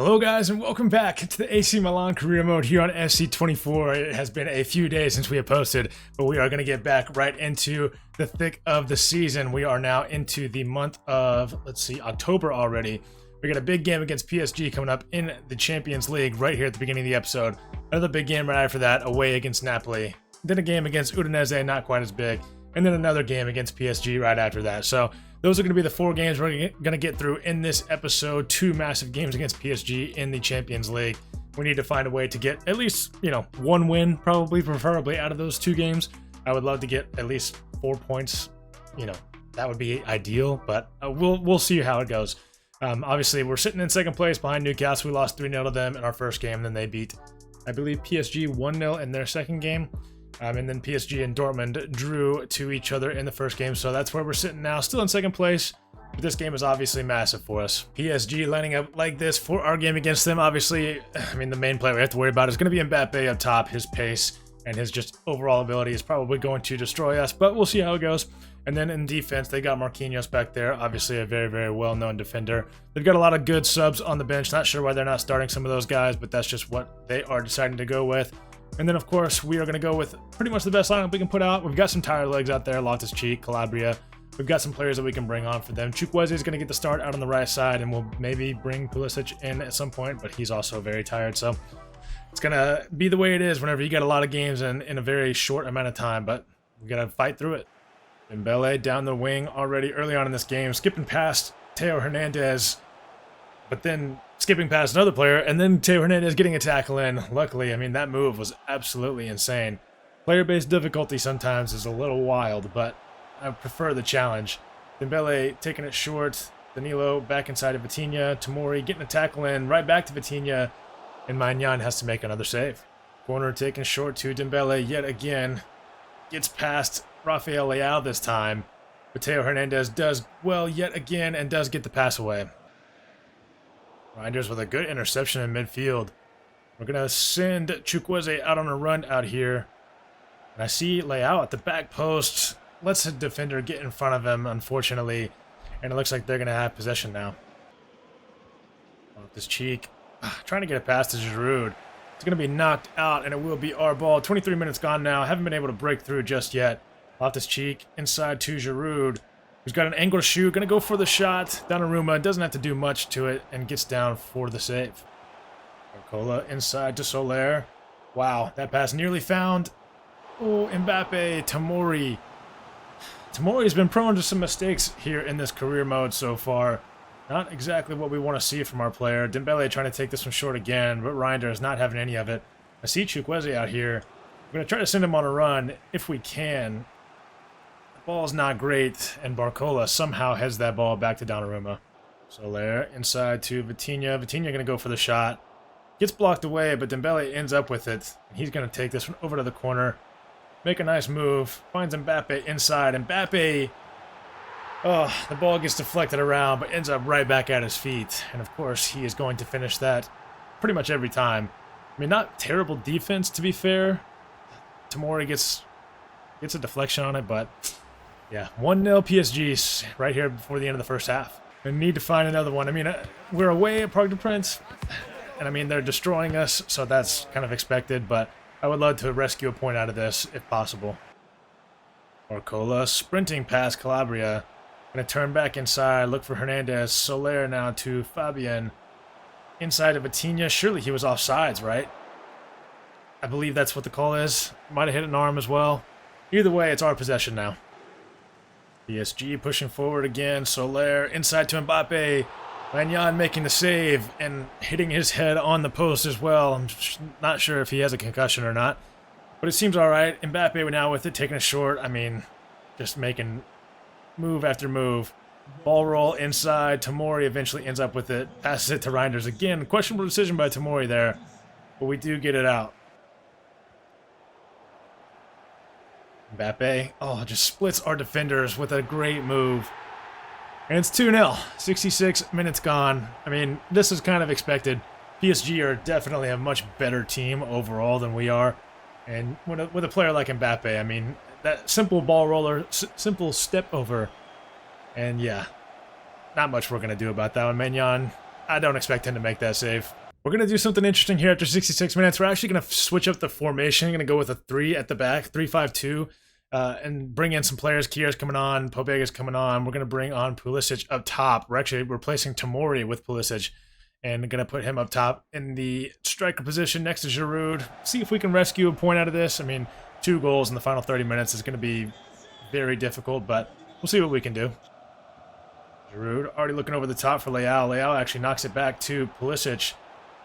Hello guys and welcome back to the AC Milan career mode here on FC24. It has been a few days since we have posted, but we are going to get back right into the thick of the season. We are now into the month of, October already. We got a big game against PSG coming up in the Champions League right here at the beginning of the episode. Another big game right after that, away against Napoli. Then a game against Udinese, not quite as big. And then another game against PSG right after that. So those are going to be the 4 games we're going to get through in this episode. 2 massive games against PSG in the Champions League. We need to find a way to get at least, 1 win, preferably out of those 2 games. I would love to get at least 4 points. That would be ideal, but we'll see how it goes. Obviously, we're sitting in second place behind Newcastle. We lost 3-0 to them in our first game, and then they beat, I believe, PSG 1-0 in their second game. And then PSG and Dortmund drew to each other in the first game, so that's where we're sitting now, still in second place. But this game is obviously massive for us. PSG lining up like this for our game against them. Obviously, the main player we have to worry about is going to be MBAPPE up top. His pace and his just overall ability is probably going to destroy us, but we'll see how it goes. And then in defense, they got Marquinhos back there, obviously a very, very well-known defender. They've got a lot of good subs on the bench. Not sure why they're not starting some of those guys, but that's just what they are deciding to go with. And then, of course, we are going to go with pretty much the best lineup we can put out. We've got some tired legs out there, Loftus-Cheek, Calabria. We've got some players that we can bring on for them. Chukwueze is going to get the start out on the right side, and we'll maybe bring Pulisic in at some point, but he's also very tired. So it's going to be the way it is whenever you get a lot of games in a very short amount of time, but we got to fight through it. Dembele down the wing already early on in this game, skipping past Theo Hernandez, but then skipping past another player, and then Theo Hernandez getting a tackle in. Luckily, that move was absolutely insane. Player-based difficulty sometimes is a little wild, but I prefer the challenge. Dembele taking it short, Danilo back inside of Vitinha, Tomori getting a tackle in, right back to Vitinha, and Milan has to make another save. Corner taken short to Dembele yet again, gets past Rafael Leao this time, but Theo Hernandez does well yet again and does get the pass away. Reinders with a good interception in midfield. We're going to send Chukwueze out on a run out here. And I see Leao at the back post. Lets a defender get in front of him, unfortunately. And it looks like they're going to have possession now. Loftus-Cheek. Trying to get it past to Giroud. It's going to be knocked out, and it will be our ball. 23 minutes gone now. Haven't been able to break through just yet. Loftus-Cheek inside to Giroud, who's got an angled shoot, going to go for the shot. Donnarumma doesn't have to do much to it and gets down for the save. Barcola inside to Soler. Wow, that pass nearly found. Oh, MBAPPE, Tomori. Tomori's been prone to some mistakes here in this career mode so far. Not exactly what we want to see from our player. Dembele trying to take this one short again, but Reinders not having any of it. I see Chukwueze out here. We're going to try to send him on a run if we can. Ball's not great, and Barcola somehow heads that ball back to Donnarumma. Soler inside to Vitinha. Vitinha going to go for the shot. Gets blocked away, but Dembele ends up with it. And he's going to take this one over to the corner. Make a nice move. Finds MBAPPE inside. MBAPPE, the ball gets deflected around, but ends up right back at his feet. And of course, he is going to finish that pretty much every time. Not terrible defense, to be fair. Tomori gets a deflection on it, but yeah, 1-0 PSG right here before the end of the first half. We need to find another one. We're away at Parc des Princes, and they're destroying us, so that's kind of expected, but I would love to rescue a point out of this if possible. Barcola sprinting past Calabria. Going to turn back inside, look for Hernandez. Soler now to Fabian. Inside of Vitinha. Surely he was offsides, right? I believe that's what the call is. Might have hit an arm as well. Either way, it's our possession now. PSG pushing forward again. Soler inside to MBAPPE. Milan making the save and hitting his head on the post as well. I'm not sure if he has a concussion or not, but it seems all right. MBAPPE now with it, taking it short. Just making move after move. Ball roll inside. Tomori eventually ends up with it. Passes it to Reinders again. Questionable decision by Tomori there, but we do get it out. MBAPPE, just splits our defenders with a great move. And it's 2-0. 66 minutes gone. This is kind of expected. PSG are definitely a much better team overall than we are. And with a player like MBAPPE, that simple ball roller, simple step over. And yeah, not much we're going to do about that one. Maignan I don't expect him to make that save. We're going to do something interesting here after 66 minutes. We're actually going to switch up the formation. Going to go with a 3 at the back, 3-5-2, and bring in some players. Kier's coming on, Pobega's coming on. We're going to bring on Pulisic up top. We're actually replacing Tomori with Pulisic, and going to put him up top in the striker position next to Giroud. See if we can rescue a point out of this. I mean, 2 goals in the final 30 minutes is going to be very difficult, but we'll see what we can do. Giroud already looking over the top for Leao. Leao actually knocks it back to Pulisic.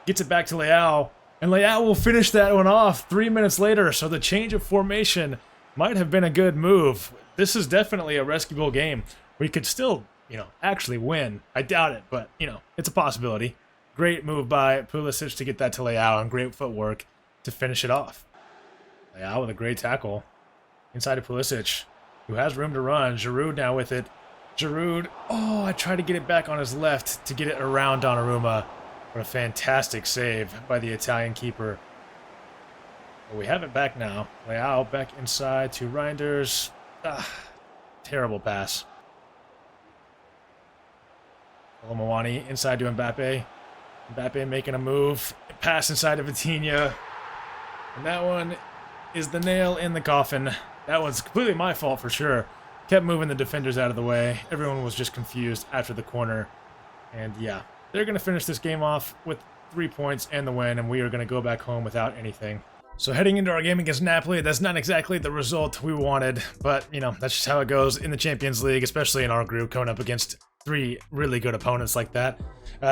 Gets it back to Leao, and Leao will finish that one off 3 minutes later, so the change of formation might have been a good move. This is definitely a rescuable game. We could still, actually win. I doubt it, but, it's a possibility. Great move by Pulisic to get that to Leao, and great footwork to finish it off. Leao with a great tackle inside of Pulisic, who has room to run. Giroud now with it. Giroud, I tried to get it back on his left to get it around Donnarumma. What a fantastic save by the Italian keeper. But we have it back now. Leao back inside to Reinders. Terrible pass. Olomouani inside to Mbappe. Mbappe making a move. Pass inside to Vitinha. And that one is the nail in the coffin. That one's completely my fault for sure. Kept moving the defenders out of the way. Everyone was just confused after the corner. And yeah. They're going to finish this game off with 3 points and the win, and we are going to go back home without anything. So heading into our game against Napoli, that's not exactly the result we wanted, but, that's just how it goes in the Champions League, especially in our group, going up against 3 really good opponents like that.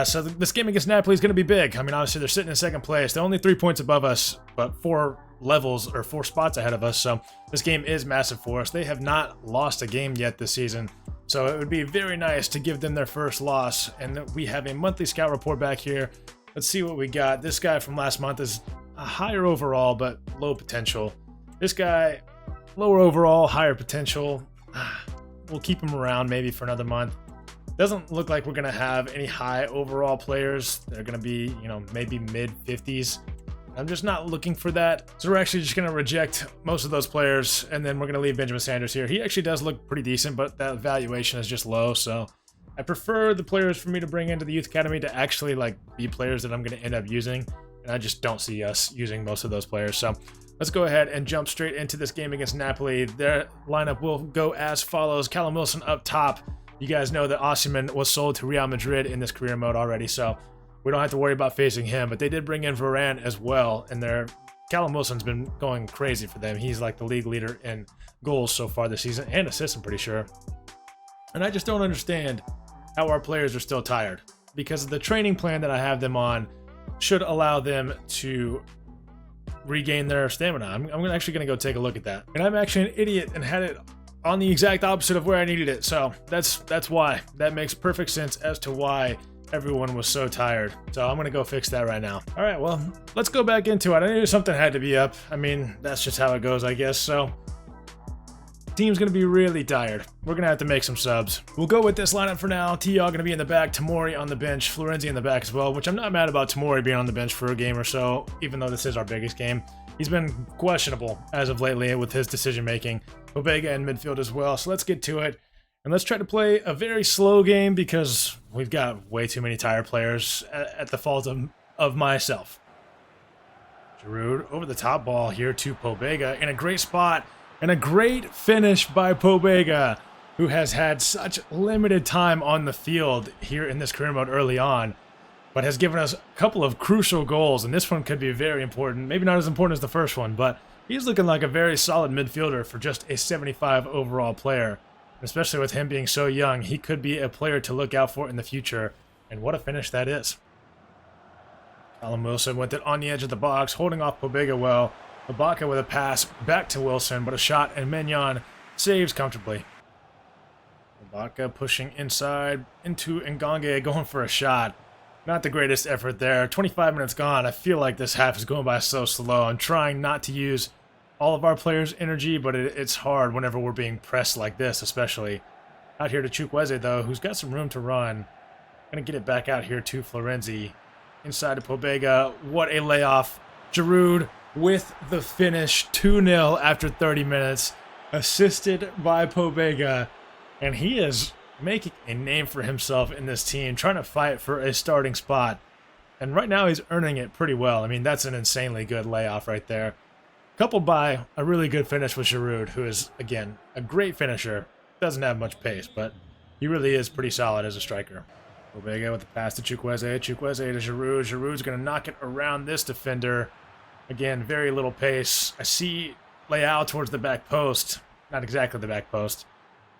So this game against Napoli is going to be big. I mean, obviously, they're sitting in second place. They're only 3 points above us, but 4 levels or 4 spots ahead of us, so this game is massive for us. They have not lost a game yet this season. So it would be very nice to give them their first loss. And we have a monthly scout report back here. Let's see what we got. This guy from last month is a higher overall, but low potential. This guy, lower overall, higher potential. We'll keep him around maybe for another month. Doesn't look like we're going to have any high overall players. They're going to be, maybe mid-50s. I'm just not looking for that. So we're actually just going to reject most of those players, and then we're going to leave Benjamin Sanders here. He actually does look pretty decent, but that valuation is just low, so I prefer the players for me to bring into the Youth Academy to actually be players that I'm going to end up using, and I just don't see us using most of those players. So let's go ahead and jump straight into this game against Napoli. Their lineup will go as follows. Callum Wilson up top. You guys know that Osimhen was sold to Real Madrid in this career mode already, so we don't have to worry about facing him, but they did bring in Varane as well, and Callum Wilson's been going crazy for them. He's like the league leader in goals so far this season, and assists, I'm pretty sure. And I just don't understand how our players are still tired, because the training plan that I have them on should allow them to regain their stamina. I'm actually going to go take a look at that. And I'm actually an idiot and had it on the exact opposite of where I needed it, so that's why. That makes perfect sense as to why everyone was so tired. So I'm going to go fix that right now. All right, well, let's go back into it. I knew something had to be up. I mean, that's just how it goes, I guess. So team's going to be really tired. We're going to have to make some subs. We'll go with this lineup for now. T.O. going to be in the back. Tomori on the bench. Florenzi in the back as well, which I'm not mad about Tomori being on the bench for a game or so, even though this is our biggest game. He's been questionable as of lately with his decision-making. Pobega in midfield as well. So let's get to it. And let's try to play a very slow game because we've got way too many tired players at the fault of myself. Giroud over the top ball here to Pobega in a great spot and a great finish by Pobega, who has had such limited time on the field here in this career mode early on, but has given us a couple of crucial goals, and this one could be very important. Maybe not as important as the first one, but he's looking like a very solid midfielder for just a 75 overall player. Especially with him being so young, he could be a player to look out for in the future. And what a finish that is. Callum Wilson with it on the edge of the box, holding off Pobega well. Ibaka with a pass back to Wilson, but a shot, and Mignon saves comfortably. Ibaka pushing inside into Ngonge, going for a shot. Not the greatest effort there. 25 minutes gone. I feel like this half is going by so slow. I'm trying not to use all of our players' energy, but it's hard whenever we're being pressed like this, especially. Out here to Chukwueze, though, who's got some room to run. Gonna get it back out here to Florenzi. Inside to Pobega. What a layoff. Giroud with the finish. 2-0 after 30 minutes. Assisted by Pobega. And he is making a name for himself in this team, trying to fight for a starting spot. And right now he's earning it pretty well. I mean, that's an insanely good layoff right there. Coupled by a really good finish with Giroud, who is, again, a great finisher. Doesn't have much pace, but he really is pretty solid as a striker. Vega with the pass to Chukwueze. Chukwueze to Giroud. Giroud's going to knock it around this defender. Again, very little pace. I see Leao towards the back post. Not exactly the back post.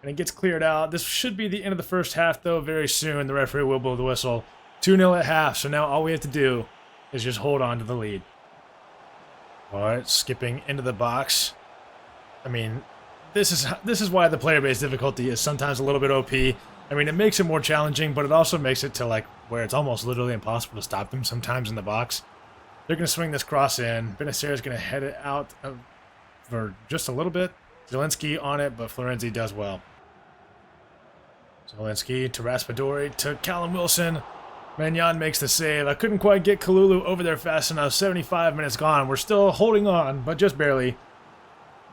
And it gets cleared out. This should be the end of the first half, though, very soon. The referee will blow the whistle. 2-0 at half, so now all we have to do is just hold on to the lead. All right, skipping into the box. I mean, this is why the player-based difficulty is sometimes a little bit OP. I mean, it makes it more challenging, but it also makes it to, like, where it's almost literally impossible to stop them sometimes in the box. They're going to swing this cross in. Benacer is going to head it out for just a little bit. Zielinski on it, but Florenzi does well. Zielinski to Raspadori to Callum Wilson. Maignan makes the save. I couldn't quite get Kalulu over there fast enough. 75 minutes gone. We're still holding on, but just barely.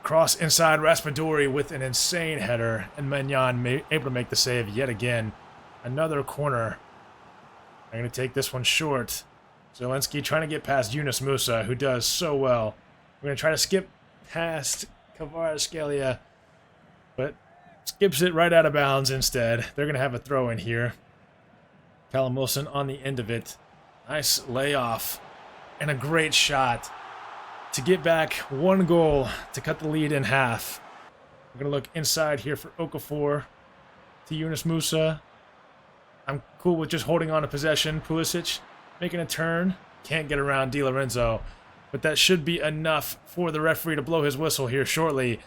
Cross inside, Raspadori with an insane header, and Maignan able to make the save yet again. Another corner. I'm going to take this one short. Zielinski trying to get past Yunus Musa, who does so well. We're going to try to skip past Kvaratskhelia, but skips it right out of bounds instead. They're going to have a throw in here. Callum Wilson on the end of it. Nice layoff and a great shot to get back one goal to cut the lead in half. We're going to look inside here for Okafor to Yunus Musa. I'm cool with just holding on to possession. Pulisic making a turn. Can't get around Di Lorenzo. But that should be enough for the referee to blow his whistle here shortly.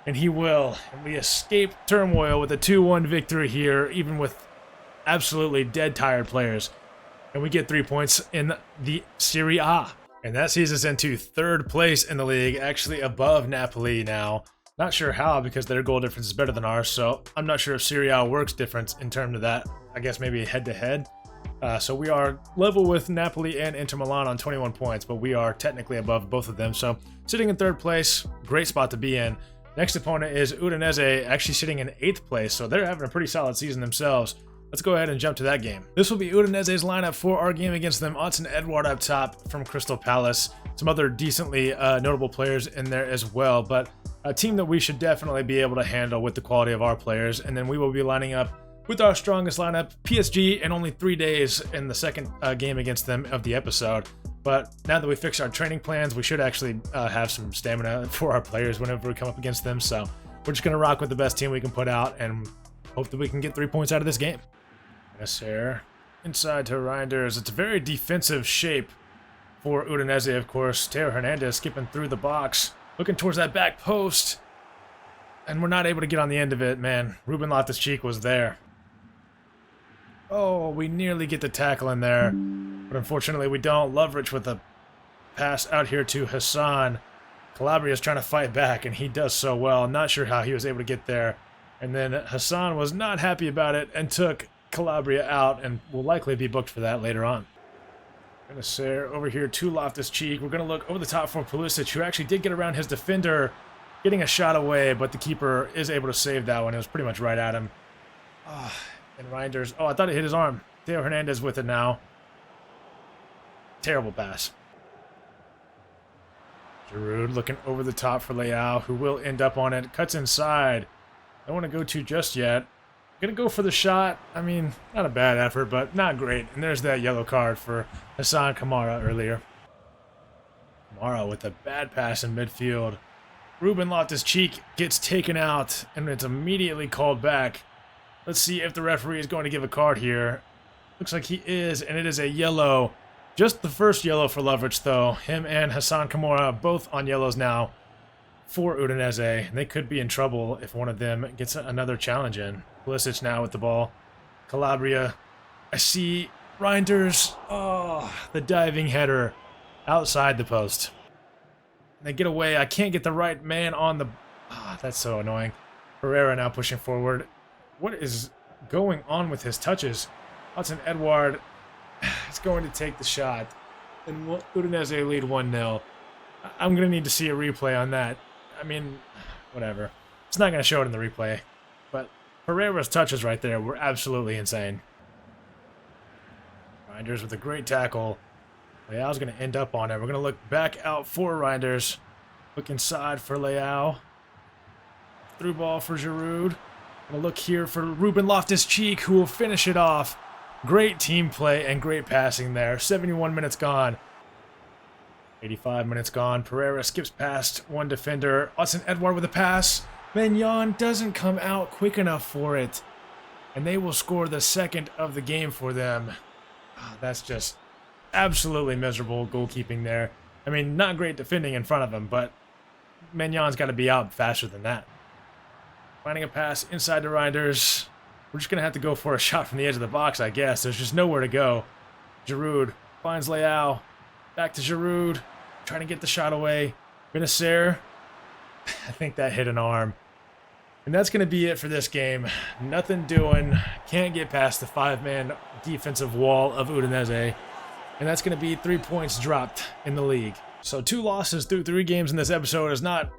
And he will. And we escape turmoil with a 2-1 victory here, even with absolutely dead tired players. And we get 3 points in the Serie A. And that sees us into third place in the league, actually above Napoli now. Not sure how, because their goal difference is better than ours, so I'm not sure if Serie A works difference in terms of that. I guess maybe head-to-head. So we are level with Napoli and Inter Milan on 21 points, but we are technically above both of them. So sitting in third place, great spot to be in. Next opponent is Udinese, actually sitting in 8th place, so they're having a pretty solid season themselves. Let's go ahead and jump to that game. This will be Udinese's lineup for our game against them. Odsonne Edouard up top from Crystal Palace. Some other decently notable players in there as well, but a team that we should definitely be able to handle with the quality of our players. And then we will be lining up with our strongest lineup, PSG, in only 3 days in the second game against them of the episode. But now that we fixed our training plans, we should actually have some stamina for our players whenever we come up against them. So we're just going to rock with the best team we can put out and hope that we can get 3 points out of this game. Benacer inside to Reinders. It's a very defensive shape for Udinese, of course. Theo Hernandez skipping through the box, looking towards that back post. And we're not able to get on the end of it, man. Ruben Loftus-Cheek was there. Oh, we nearly get the tackle in there. But unfortunately, we don't. Lovrich with a pass out here to Hassan. Calabria's trying to fight back, and he does so well. Not sure how he was able to get there. And then Hassan was not happy about it and took Calabria out, and will likely be booked for that later on. Benacer over here to Loftus-Cheek. We're going to look over the top for Pulisic, who actually did get around his defender, getting a shot away, but the keeper is able to save that one. It was pretty much right at him. And Reinders. Oh, I thought it hit his arm. Theo Hernandez with it now. Terrible pass. Giroud looking over the top for Leao, who will end up on it. Cuts inside. Don't want to go to just yet. Gonna go for the shot. I mean, not a bad effort, but not great. And there's that yellow card for Hassan Kamara earlier. Kamara with a bad pass in midfield. Ruben Loftus-Cheek gets taken out, and it's immediately called back. Let's see if the referee is going to give a card here. Looks like he is, and it is a yellow. Just the first yellow for Lovrich, though. Him and Hassan Kamara both on yellows now for Udinese. They could be in trouble if one of them gets another challenge in. Pulisic now with the ball. Calabria. I see Reinders. Oh, the diving header outside the post. They get away. I can't get the right man on the... that's so annoying. Pereira now pushing forward. What is going on with his touches? Odsonne Edouard is going to take the shot. And Udinese lead 1-0. I'm going to need to see a replay on that. I mean, whatever. It's not going to show it in the replay. But Pereira's touches right there were absolutely insane. Reinders with a great tackle. Leao's going to end up on it. We're going to look back out for Reinders. Look inside for Leao. Through ball for Giroud. Going to look here for Ruben Loftus-Cheek, who will finish it off. Great team play and great passing there. 71 minutes gone. 85 minutes gone. Pereira skips past one defender. Austin Edouard with a pass. Maignan doesn't come out quick enough for it. And they will score the second of the game for them. That's just absolutely miserable goalkeeping there. I mean, not great defending in front of him, but Maignan's got to be out faster than that. Finding a pass inside to Reinders. We're just going to have to go for a shot from the edge of the box, I guess. There's just nowhere to go. Giroud finds Leao. Back to Giroud. Trying to get the shot away. Benacer. I think that hit an arm. And that's going to be it for this game. Nothing doing. Can't get past the 5-man defensive wall of Udinese. And that's going to be 3 points dropped in the league. So 2 losses through 3 games in this episode is not,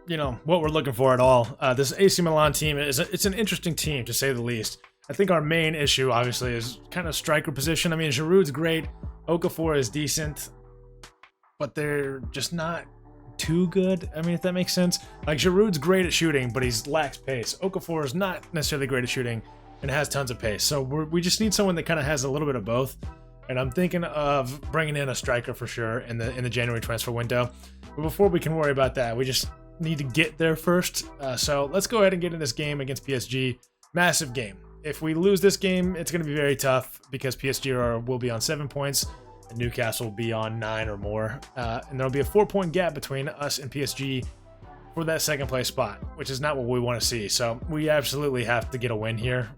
what we're looking for at all. This AC Milan team, it's an interesting team, to say the least. I think our main issue, obviously, is kind of striker position. I mean, Giroud's great. Okafor is decent. But they're just not too good. I mean, if that makes sense. Like, Giroud's great at shooting, but he lacks pace. Okafor is not necessarily great at shooting and has tons of pace. So we just need someone that kind of has a little bit of both. And I'm thinking of bringing in a striker for sure in the January transfer window. But before we can worry about that, we just need to get there first. So let's go ahead and get in this game against PSG. Massive game. If we lose this game, it's going to be very tough because PSG will be on 7 points and Newcastle will be on 9 or more. And there'll be a 4-point gap between us and PSG for that second place spot, which is not what we want to see. So we absolutely have to get a win here.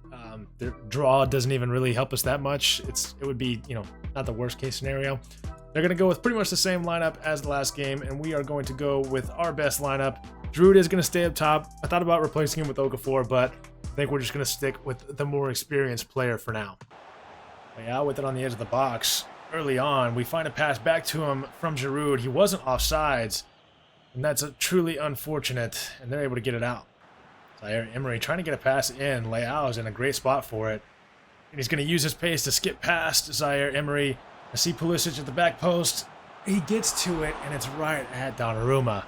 The draw doesn't even really help us that much. It would be, not the worst case scenario. They're going to go with pretty much the same lineup as the last game, and we are going to go with our best lineup. Giroud is going to stay up top. I thought about replacing him with Okafor, but I think we're just going to stick with the more experienced player for now. Leao with it on the edge of the box. Early on, we find a pass back to him from Giroud. He wasn't offsides, and that's truly unfortunate, and they're able to get it out. Zaire Emery trying to get a pass in. Leao is in a great spot for it. And he's going to use his pace to skip past Zaire Emery. I see Pulisic at the back post. He gets to it, and it's right at Donnarumma.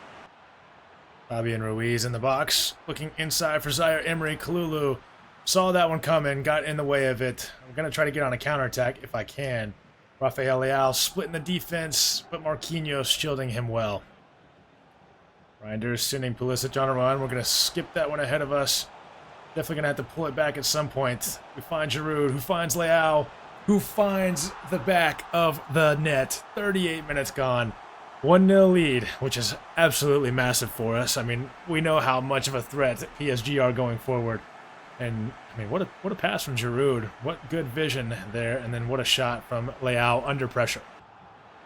Fabian Ruiz in the box. Looking inside for Zaire Emery. Kalulu saw that one coming, got in the way of it. I'm going to try to get on a counterattack if I can. Rafael Leao splitting the defense, but Marquinhos shielding him well. Reinders sending Pulisic on a run. We're going to skip that one ahead of us. Definitely going to have to pull it back at some point. We find Giroud, who finds Leao, who finds the back of the net. 38 minutes gone. 1-0 lead, which is absolutely massive for us. I mean, we know how much of a threat PSG are going forward. And, I mean, what a pass from Giroud. What good vision there. And then what a shot from Leao under pressure.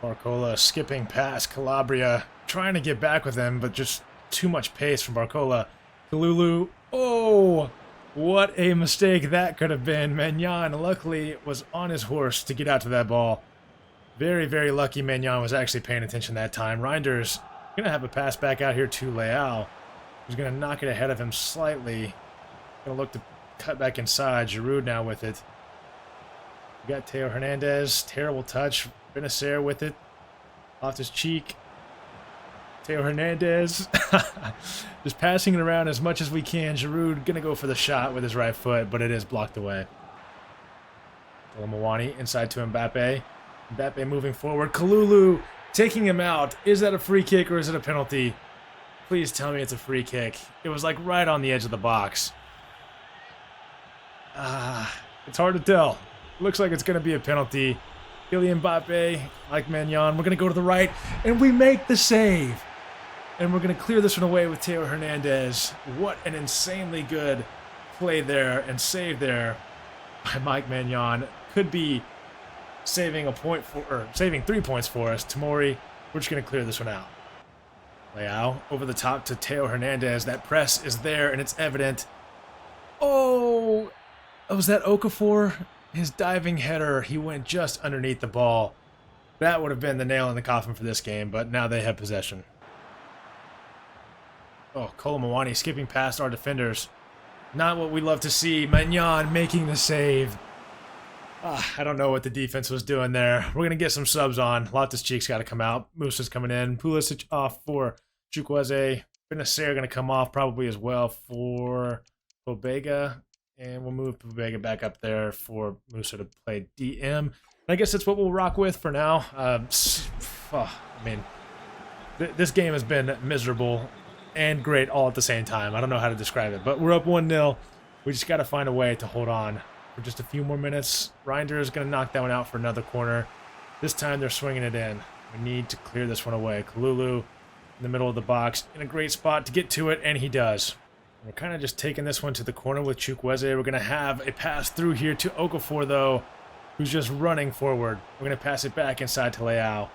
Barcola skipping past Calabria, trying to get back with him, but just too much pace from Barcola. Kalulu, oh, what a mistake that could have been. Maignan, luckily, was on his horse to get out to that ball. Very, very lucky Maignan was actually paying attention that time. Reinders going to have a pass back out here to Leao, who's going to knock it ahead of him slightly. Going to look to cut back inside. Giroud now with it. We got Theo Hernandez. Terrible touch. Benacer with it. Loftus-Cheek. Theo Hernandez. Just passing it around as much as we can. Giroud going to go for the shot with his right foot, but it is blocked away. Mawani inside to Mbappe. Mbappe moving forward. Kalulu taking him out. Is that a free kick or is it a penalty? Please tell me it's a free kick. It was like right on the edge of the box. It's hard to tell. Looks like it's going to be a penalty. Kylian MBAPPE, like Maignan, we're going to go to the right, and we make the save. And we're going to clear this one away with Theo Hernandez. What an insanely good play there and save there by Mike Maignan. Could be saving saving 3 points for us. Tamori, we're just going to clear this one out. Leao over the top to Theo Hernandez. That press is there, and it's evident. Oh, was that Okafor? His diving header, he went just underneath the ball. That would have been the nail in the coffin for this game, but now they have possession. Oh, Kolo Muani skipping past our defenders. Not what we love to see. Maignan making the save. I don't know what the defense was doing there. We're going to get some subs on. Loftus-Cheek's got to come out. Musa's coming in. Pulisic off for Chukwueze. Benacer going to come off probably as well for Pobega. And we'll move Pobega back up there for Musa to play DM. And I guess that's what we'll rock with for now. This game has been miserable and great all at the same time. I don't know how to describe it, but we're up 1-0. We just got to find a way to hold on for just a few more minutes. Reinders is going to knock that one out for another corner. This time they're swinging it in. We need to clear this one away. Kalulu in the middle of the box in a great spot to get to it, and he does. We're kind of just taking this one to the corner with Chukwueze. We're going to have a pass through here to Okafor, though, who's just running forward. We're going to pass it back inside to Leao.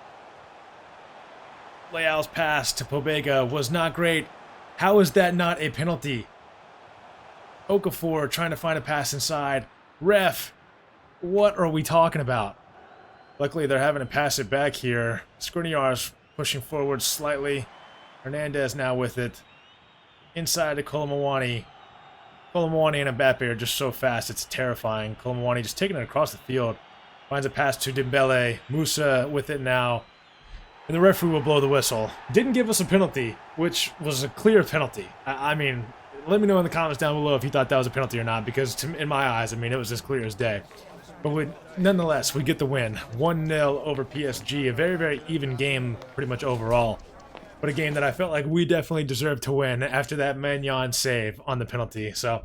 Leao's pass to Pobega was not great. How is that not a penalty? Okafor trying to find a pass inside. Ref, what are we talking about? Luckily, they're having to pass it back here. Skriniar's pushing forward slightly. Hernandez now with it. Inside to Kolomwani. Kolomwani and MBAPPE are just so fast, it's terrifying. Kolomwani just taking it across the field. Finds a pass to Dembele. Musa with it now. And the referee will blow the whistle. Didn't give us a penalty, which was a clear penalty. I mean, let me know in the comments down below if you thought that was a penalty or not, because in my eyes, I mean, it was as clear as day. But nonetheless, we get the win. 1-0 over PSG. A very, very even game pretty much overall. But a game that I felt like we definitely deserved to win after that Maignan save on the penalty. So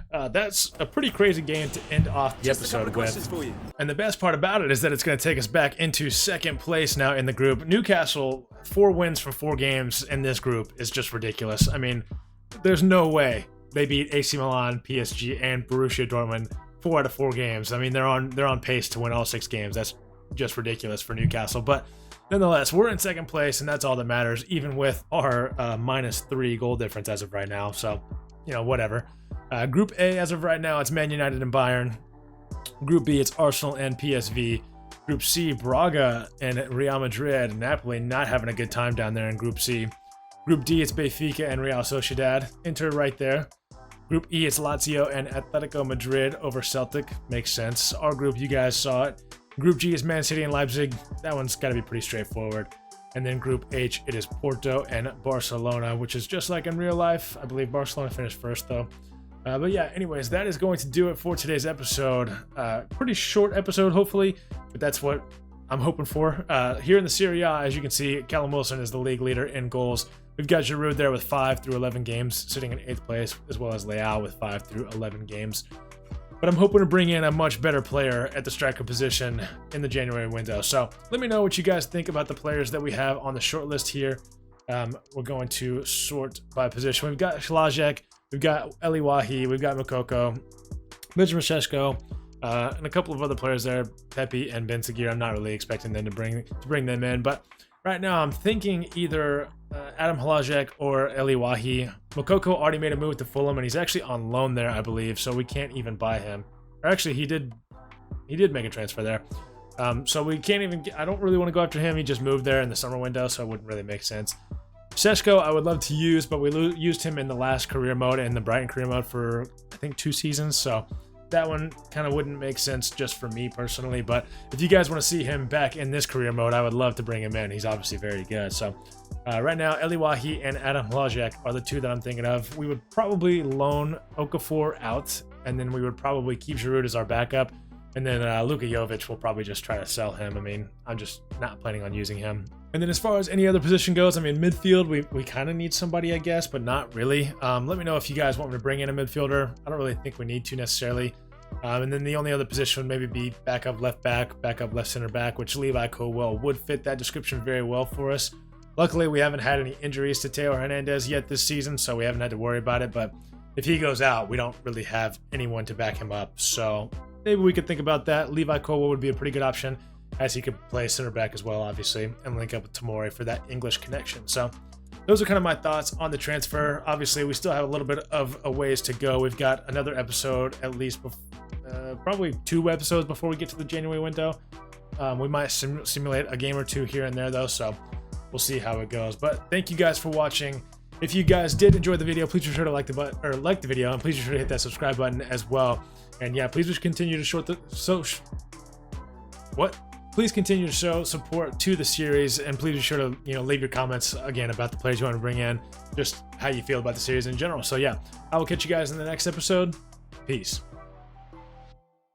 that's a pretty crazy game to end off the episode with. And the best part about it is that it's going to take us back into second place now in the group. Newcastle, 4 wins from 4 games in this group is just ridiculous. I mean, there's no way they beat AC Milan, PSG, and Borussia Dortmund 4 out of 4 games. I mean, they're on pace to win all 6 games. That's just ridiculous for Newcastle. But nonetheless, we're in second place, and that's all that matters, even with our -3 goal difference as of right now. So, you know, whatever. Group A, as of right now, it's Man United and Bayern. Group B, it's Arsenal and PSV. Group C, Braga and Real Madrid. Napoli not having a good time down there in Group C. Group D, it's Benfica and Real Sociedad. Inter right there. Group E, it's Lazio and Atletico Madrid over Celtic. Makes sense. Our group, you guys saw it. Group G is Man City and Leipzig. That one's got to be pretty straightforward. And then Group H, it is Porto and Barcelona, which is just like in real life. I believe Barcelona finished first, though. But yeah, anyways, that is going to do it for today's episode. Pretty short episode, hopefully, but that's what I'm hoping for. Here in the Serie A, as you can see, Callum Wilson is the league leader in goals. We've got Giroud there with 5 through 11 games, sitting in 8th place, as well as Leao with 5 through 11 games. But I'm hoping to bring in a much better player at the striker position in the January window. So let me know what you guys think about the players that we have on the short list here. We're going to sort by position. We've got Shlajek, we've got Eli Wahi, we've got Mokoko, Benjamin Šeško, and a couple of other players there, Pepe and Ben Seguir. I'm not really expecting them to bring them in, but right now I'm thinking either Adam Hlajek or Eli Wahi. Mokoko already made a move to Fulham, and he's actually on loan there, I believe, so we can't even buy him. Or actually, he did make a transfer there. So we can't even I don't really want to go after him. He just moved there in the summer window, so it wouldn't really make sense. Šeško, I would love to use, but we used him in the last career mode and the Brighton career mode for, I think, 2 seasons, so that one kind of wouldn't make sense just for me personally. But if you guys want to see him back in this career mode, I would love to bring him in. He's obviously very good. So right now, Eli Wahi and Adam Hlajek are the 2 that I'm thinking of. We would probably loan Okafor out, and then we would probably keep Giroud as our backup. And then Luka Jovic will probably just try to sell him. I mean, I'm just not planning on using him. And then as far as any other position goes, I mean, midfield, we kind of need somebody, I guess, but not really. Let me know if you guys want me to bring in a midfielder. I don't really think we need to necessarily. And then the only other position would maybe be backup left back, backup left center back, which Levi Colwill would fit that description very well for us. Luckily, we haven't had any injuries to Teo Hernandez yet this season, so we haven't had to worry about it. But if he goes out, we don't really have anyone to back him up. So maybe we could think about that. Levi Colwill would be a pretty good option, as he could play center back as well, obviously, and link up with Tomori for that English connection. So those are kind of my thoughts on the transfer. Obviously, we still have a little bit of a ways to go. We've got another episode, at least probably 2 episodes before we get to the January window. We might simulate a game or 2 here and there, though, so we'll see how it goes. But thank you guys for watching. If you guys did enjoy the video, please be sure to like the video, and please be sure to hit that subscribe button as well. And yeah, please just continue to Please continue to show support to the series, and please be sure to leave your comments again about the players you want to bring in, just how you feel about the series in general. So yeah, I will catch you guys in the next episode. Peace.